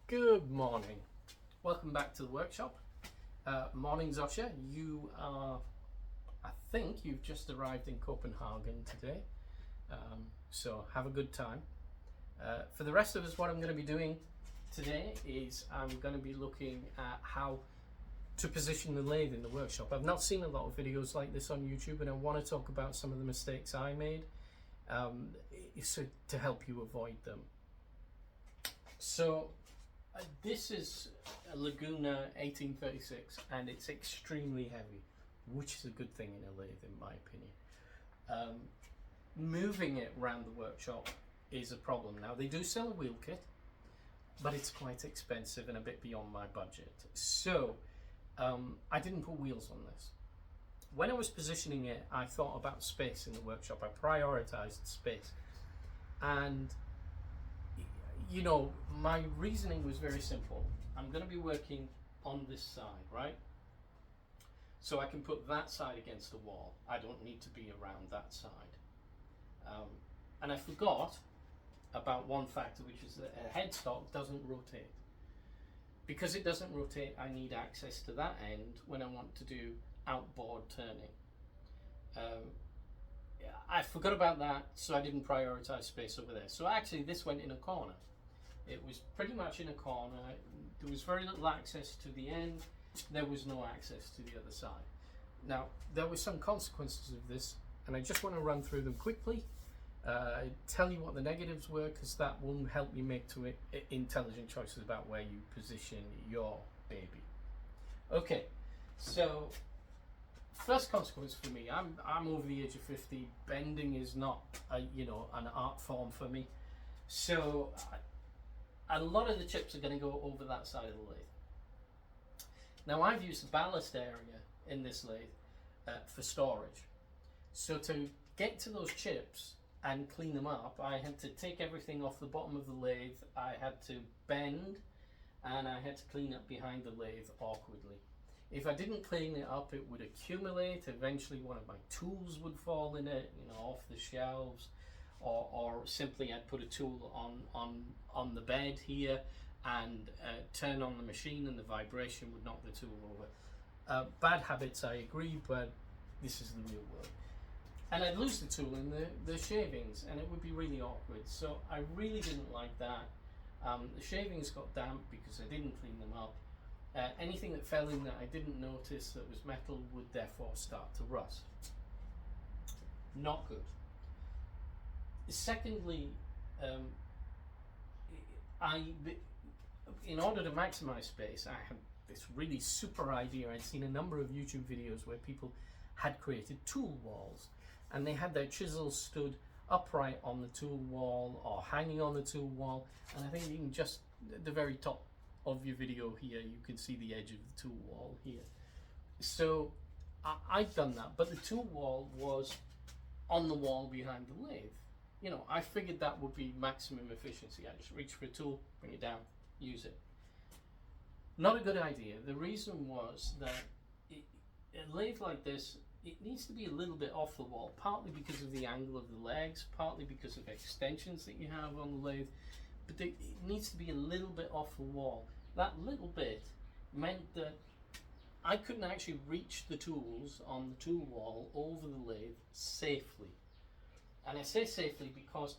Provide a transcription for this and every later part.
Good morning. Welcome back to the workshop. Morning, Zosha. I think you've just arrived in Copenhagen today, so have a good time. For the rest of us, what I'm going to be doing today is I'm going to be looking at how to position the lathe in the workshop. I've not seen a lot of videos like this on YouTube, and I want to talk about some of the mistakes I made so to help you avoid them. So this is a Laguna 1836 and it's extremely heavy, which is a good thing in a lathe in my opinion. Moving it around the workshop is a problem. Now they do sell a wheel kit, but it's quite expensive and a bit beyond my budget. So I didn't put wheels on this. When I was positioning it, I thought about space in the workshop. I prioritized space, and you know, my reasoning was very simple. I'm going to be working on this side, right? So I can put that side against the wall. I don't need to be around that side. And I forgot about one factor, which is that a headstock doesn't rotate. Because it doesn't rotate, I need access to that end when I want to do outboard turning. I forgot about that, so I didn't prioritize space over there. So actually this went in a corner. It was pretty much in a corner. There was very little access to the end. There was no access to the other side. Now, there were some consequences of this, and I just want to run through them quickly. Tell you what the negatives were, because that will help you make intelligent choices about where you position your baby. Okay, so first consequence for me, I'm over the age of 50. Bending is not an art form for me. So a lot of the chips are going to go over that side of the lathe. Now I've used the ballast area in this lathe for storage. So to get to those chips and clean them up, I had to take everything off the bottom of the lathe, I had to bend, and I had to clean up behind the lathe awkwardly. If I didn't clean it up, it would accumulate. Eventually one of my tools would fall in it, off the shelves. Or simply I'd put a tool on the bed here and turn on the machine, and the vibration would knock the tool over. Bad habits, I agree, but this is the real world. And I'd lose the tool in the shavings, and it would be really awkward. So I really didn't like that. The shavings got damp because I didn't clean them up. Anything that fell in that I didn't notice that was metal would therefore start to rust. Not good. Secondly, in order to maximize space, I had this really super idea. I'd seen a number of YouTube videos where people had created tool walls, and they had their chisels stood upright on the tool wall or hanging on the tool wall. And I think you can just at the very top of your video here, you can see the edge of the tool wall here. So I'd done that, but the tool wall was on the wall behind the lathe. I figured that would be maximum efficiency. I just reach for a tool, bring it down, use it. Not a good idea. The reason was that a lathe like this, it needs to be a little bit off the wall, partly because of the angle of the legs, partly because of extensions that you have on the lathe, but it needs to be a little bit off the wall. That little bit meant that I couldn't actually reach the tools on the tool wall over the lathe safely. And I say safely because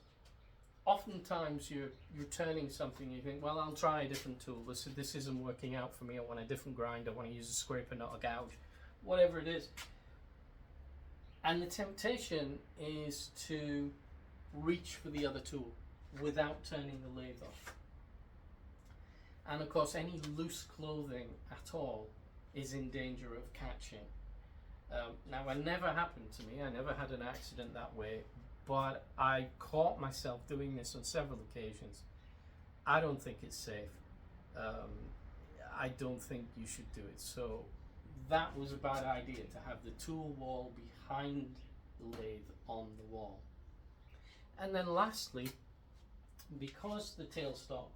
oftentimes you're turning something and you think, well, I'll try a different tool. This isn't working out for me. I want a different grind. I want to use a scraper, not a gouge, whatever it is. And the temptation is to reach for the other tool without turning the lathe off. And of course, any loose clothing at all is in danger of catching. Now, it never happened to me. I never had an accident that way. But I caught myself doing this on several occasions. I don't think it's safe. I don't think you should do it. So that was a bad idea, to have the tool wall behind the lathe on the wall. And then lastly, because the headstock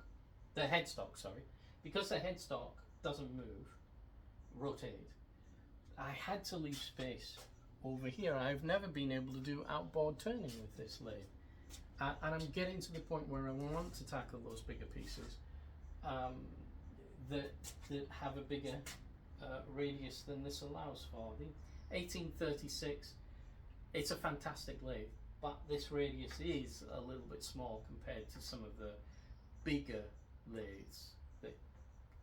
doesn't rotate, I had to leave space over here. I've never been able to do outboard turning with this lathe, and I'm getting to the point where I want to tackle those bigger pieces, that have a bigger radius than this allows for. The 1836, it's a fantastic lathe, but this radius is a little bit small compared to some of the bigger lathes that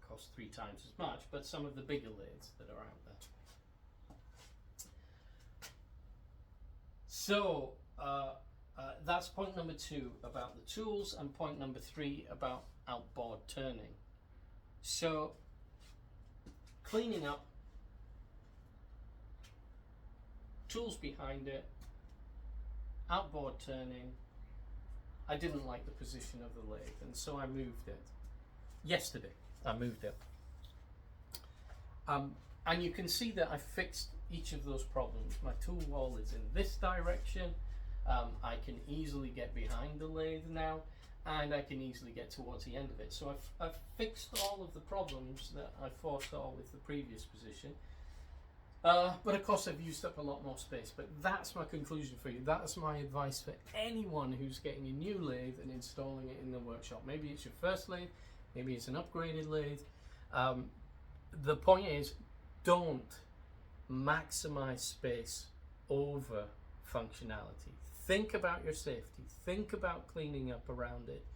cost 3 times as much, but some of the bigger lathes that are out there. So that's point number 2 about the tools, and point number 3 about outboard turning. So cleaning up, tools behind it, outboard turning. I didn't like the position of the lathe, and so I moved it. Yesterday I moved it. And you can see that I fixed each of those problems. My tool wall is in this direction. I can easily get behind the lathe now, and I can easily get towards the end of it. So I've fixed all of the problems that I foresaw with the previous position. But of course I've used up a lot more space. But that's my conclusion for you. That's my advice for anyone who's getting a new lathe and installing it in the workshop. Maybe it's your first lathe, maybe it's an upgraded lathe. The point is, don't maximize space over functionality. Think about your safety. Think about cleaning up around it.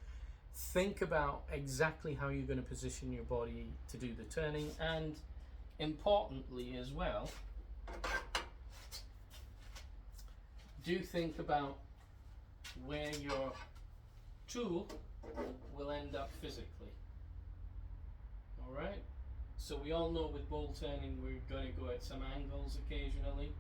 Think about exactly how you're going to position your body to do the turning, and importantly as well, do think about where your tool will end up physically. All right? So we all know with bowl turning we're going to go at some angles occasionally.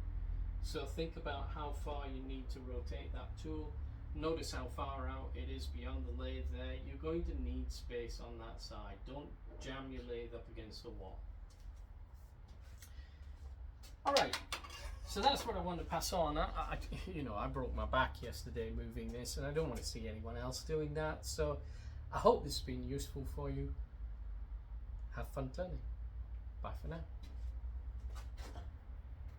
So think about how far you need to rotate that tool. Notice how far out it is beyond the lathe there. You're going to need space on that side. Don't jam your lathe up against the wall. Alright, so that's what I wanted to pass on. I broke my back yesterday moving this, and I don't want to see anyone else doing that. So I hope this has been useful for you. Have fun turning. Bye for now.